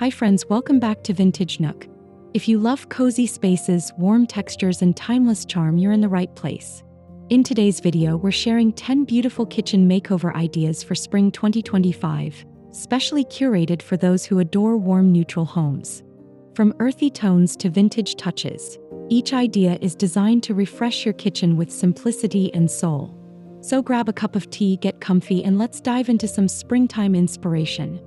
Hi friends, welcome back to Vintage Nook. If you love cozy spaces, warm textures, and timeless charm, you're in the right place. In today's video, we're sharing 10 beautiful kitchen makeover ideas for spring 2025, specially curated for those who adore warm neutral homes. From earthy tones to vintage touches, each idea is designed to refresh your kitchen with simplicity and soul. So grab a cup of tea, get comfy, and let's dive into some springtime inspiration.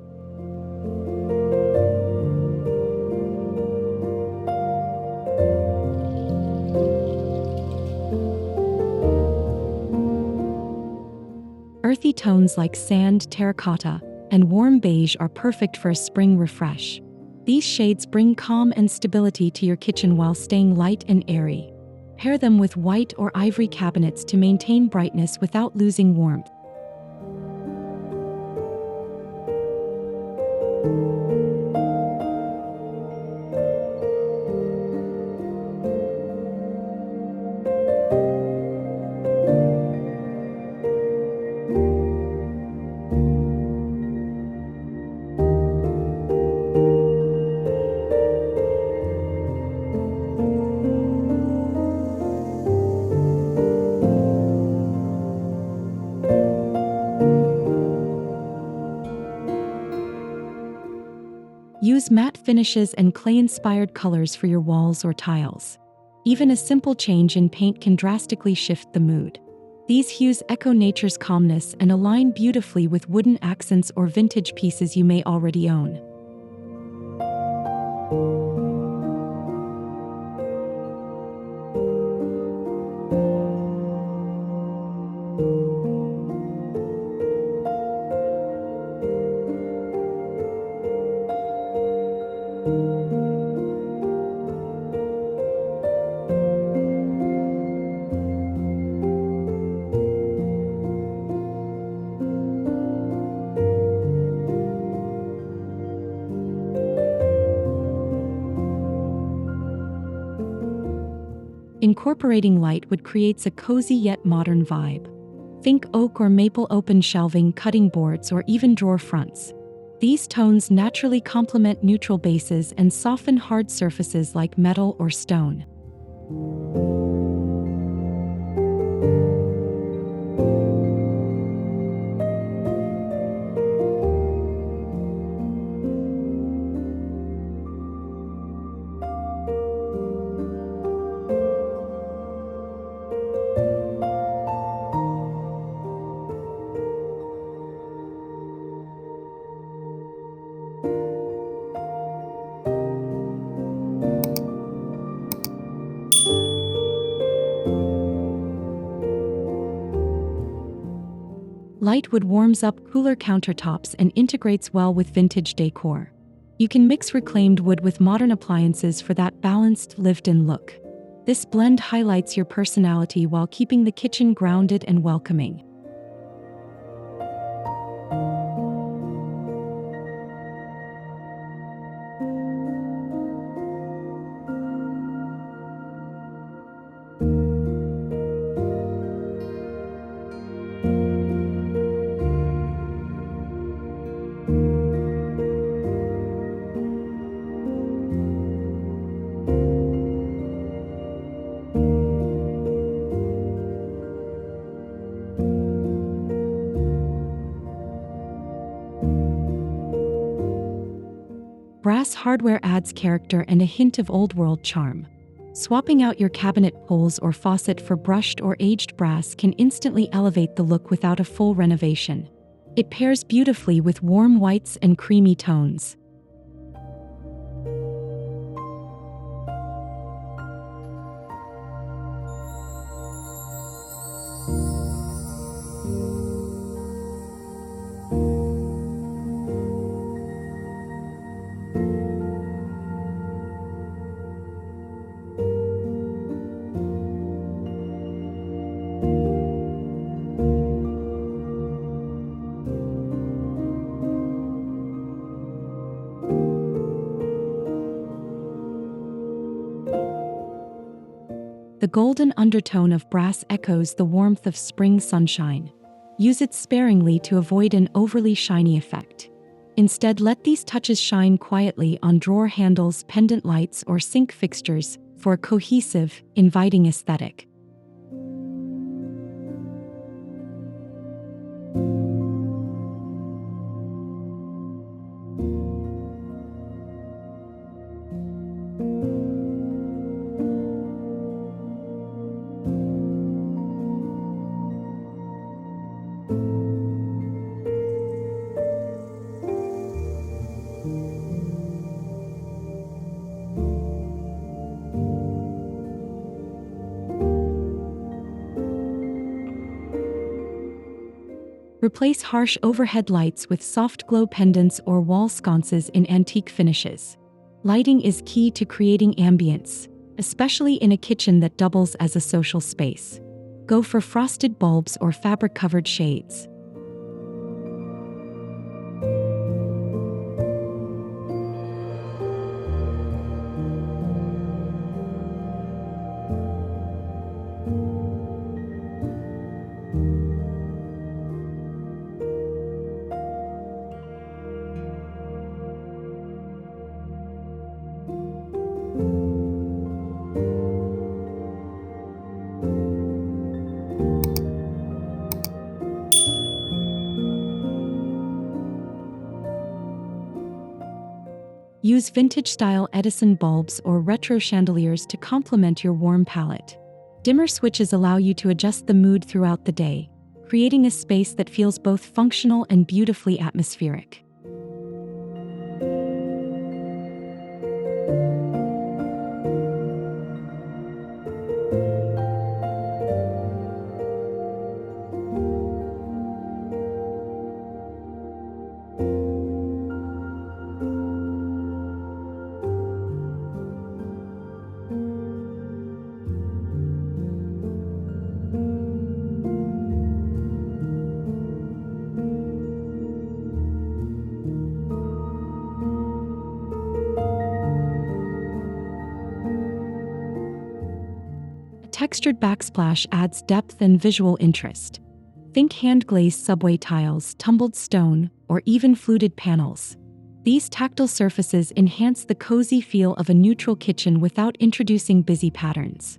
Earthy tones like sand, terracotta, and warm beige are perfect for a spring refresh. These shades bring calm and stability to your kitchen while staying light and airy. Pair them with white or ivory cabinets to maintain brightness without losing warmth. Use matte finishes and clay-inspired colors for your walls or tiles. Even a simple change in paint can drastically shift the mood. These hues echo nature's calmness and align beautifully with wooden accents or vintage pieces you may already own. Incorporating lightwood creates a cozy yet modern vibe. Think oak or maple open shelving, cutting boards, or even drawer fronts. These tones naturally complement neutral bases and soften hard surfaces like metal or stone. Lightwood warms up cooler countertops and integrates well with vintage decor. You can mix reclaimed wood with modern appliances for that balanced, lived-in look. This blend highlights your personality while keeping the kitchen grounded and welcoming. Brass hardware adds character and a hint of old-world charm. Swapping out your cabinet poles or faucet for brushed or aged brass can instantly elevate the look without a full renovation. It pairs beautifully with warm whites and creamy tones. The golden undertone of brass echoes the warmth of spring sunshine. Use it sparingly to avoid an overly shiny effect. Instead, let these touches shine quietly on drawer handles, pendant lights, or sink fixtures for a cohesive, inviting aesthetic. Replace harsh overhead lights with soft glow pendants or wall sconces in antique finishes. Lighting is key to creating ambience, especially in a kitchen that doubles as a social space. Go for frosted bulbs or fabric-covered shades. Use vintage-style Edison bulbs or retro chandeliers to complement your warm palette. Dimmer switches allow you to adjust the mood throughout the day, creating a space that feels both functional and beautifully atmospheric. Textured backsplash adds depth and visual interest. Think hand-glazed subway tiles, tumbled stone, or even fluted panels. These tactile surfaces enhance the cozy feel of a neutral kitchen without introducing busy patterns.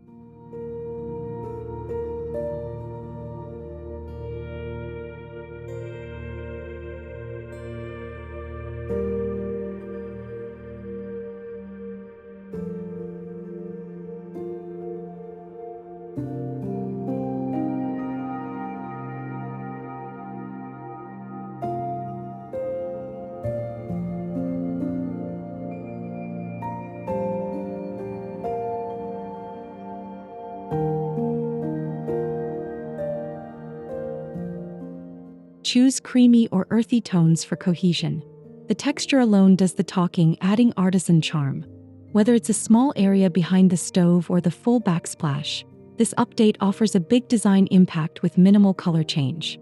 Choose creamy or earthy tones for cohesion. The texture alone does the talking, adding artisan charm. Whether it's a small area behind the stove or the full backsplash, this update offers a big design impact with minimal color change.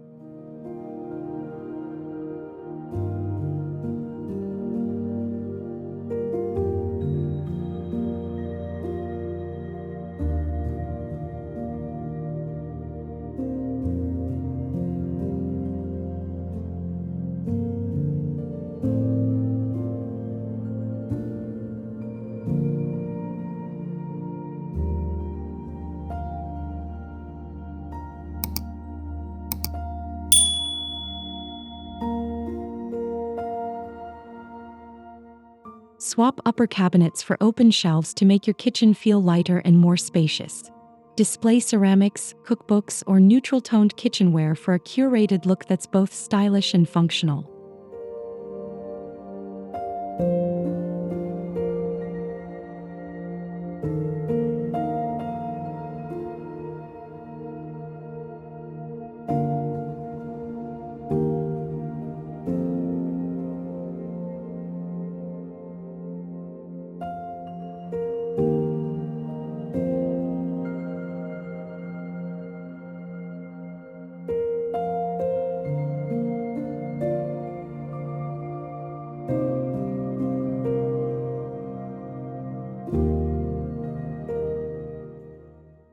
Swap upper cabinets for open shelves to make your kitchen feel lighter and more spacious. Display ceramics, cookbooks, or neutral-toned kitchenware for a curated look that's both stylish and functional.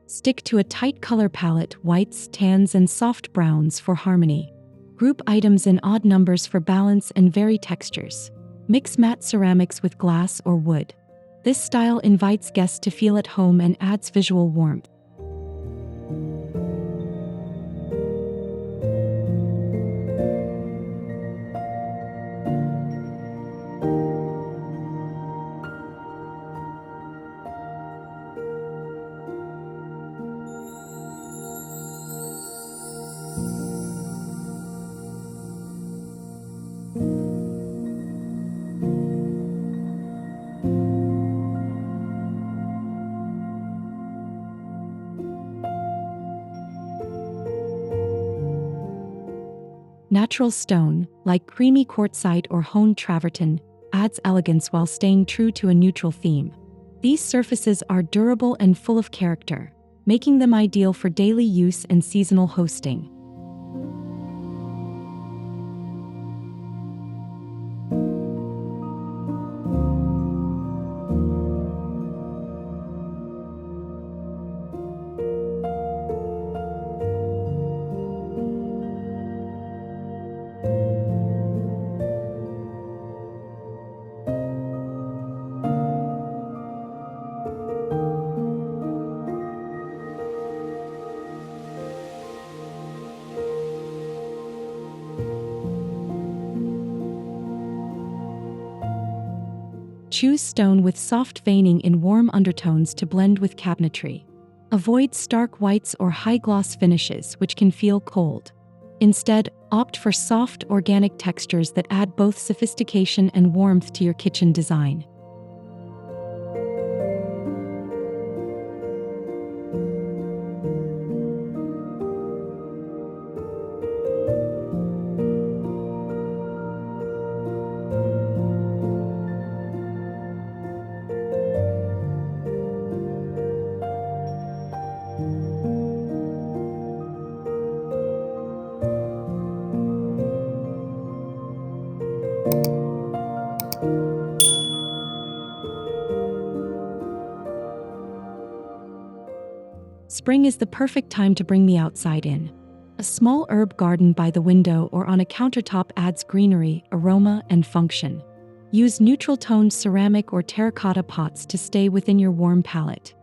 Stick to a tight color palette, whites, tans, and soft browns for harmony. Group items in odd numbers for balance and vary textures. Mix matte ceramics with glass or wood. This style invites guests to feel at home and adds visual warmth. Natural stone, like creamy quartzite or honed travertine, adds elegance while staying true to a neutral theme. These surfaces are durable and full of character, making them ideal for daily use and seasonal hosting. Choose stone with soft veining in warm undertones to blend with cabinetry. Avoid stark whites or high-gloss finishes, which can feel cold. Instead, opt for soft, organic textures that add both sophistication and warmth to your kitchen design. Spring is the perfect time to bring the outside in. A small herb garden by the window or on a countertop adds greenery, aroma, and function. Use neutral-toned ceramic or terracotta pots to stay within your warm palette.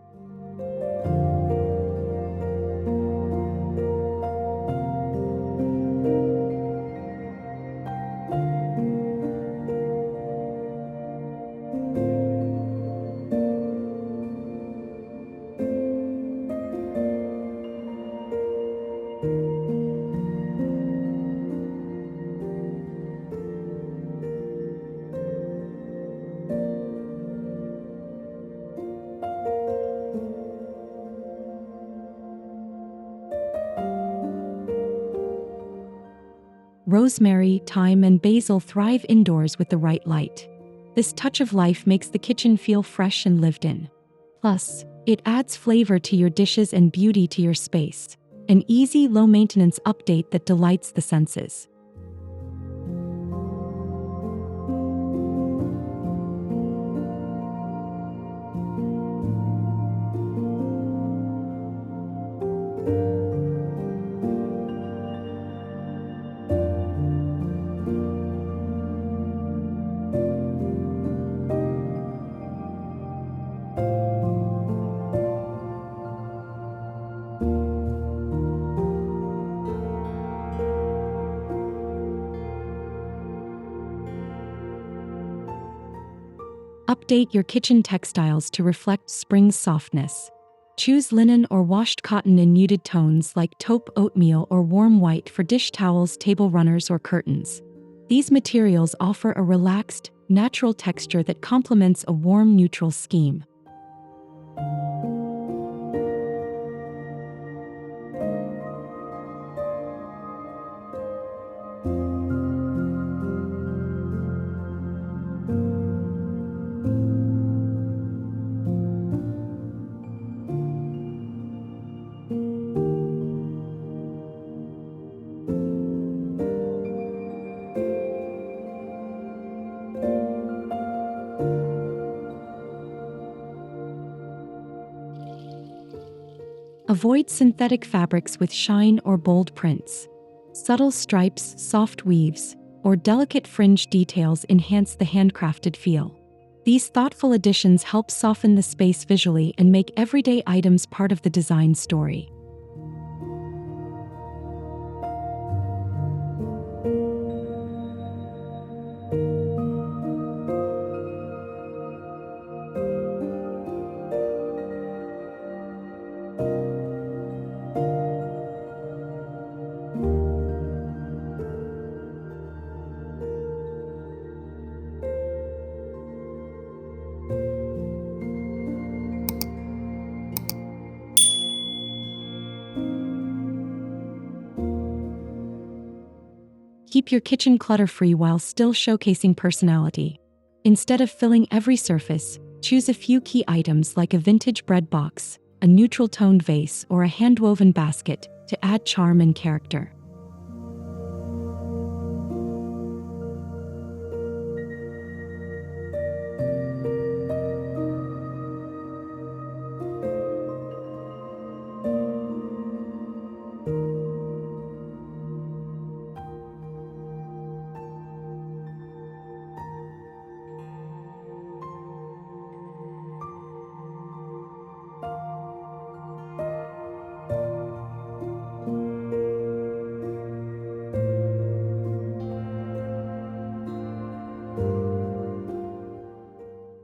Rosemary, thyme, and basil thrive indoors with the right light. This touch of life makes the kitchen feel fresh and lived in. Plus, it adds flavor to your dishes and beauty to your space. An easy, low-maintenance update that delights the senses. Update your kitchen textiles to reflect spring's softness. Choose linen or washed cotton in muted tones like taupe oatmeal or warm white for dish towels, table runners, or curtains. These materials offer a relaxed, natural texture that complements a warm, neutral scheme. Avoid synthetic fabrics with shine or bold prints. Subtle stripes, soft weaves, or delicate fringe details enhance the handcrafted feel. These thoughtful additions help soften the space visually and make everyday items part of the design story. Keep your kitchen clutter-free while still showcasing personality. Instead of filling every surface, choose a few key items like a vintage bread box, a neutral-toned vase, or a hand-woven basket to add charm and character.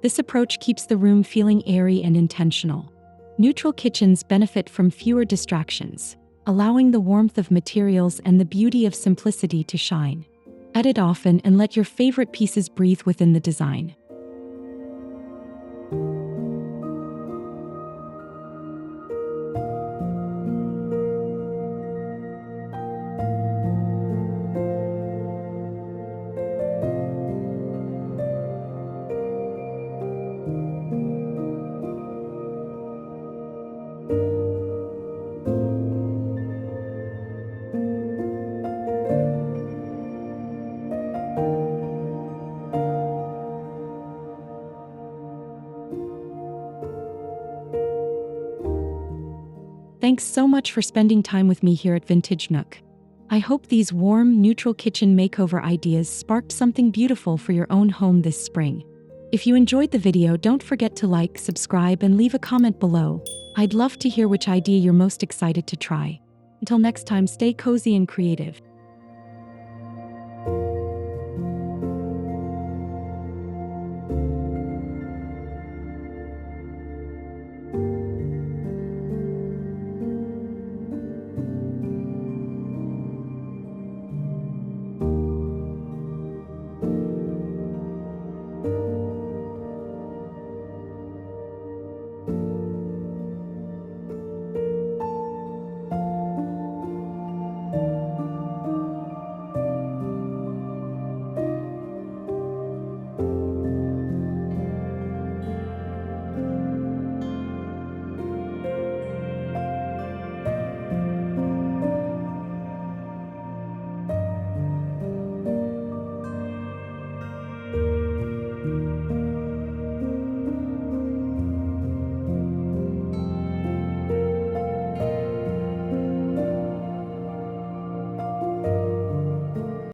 This approach keeps the room feeling airy and intentional. Neutral kitchens benefit from fewer distractions, allowing the warmth of materials and the beauty of simplicity to shine. Edit often and let your favorite pieces breathe within the design. Thanks so much for spending time with me here at Vintage Nook. I hope these warm, neutral kitchen makeover ideas sparked something beautiful for your own home this spring. If you enjoyed the video, don't forget to like, subscribe, and leave a comment below. I'd love to hear which idea you're most excited to try. Until next time, stay cozy and creative.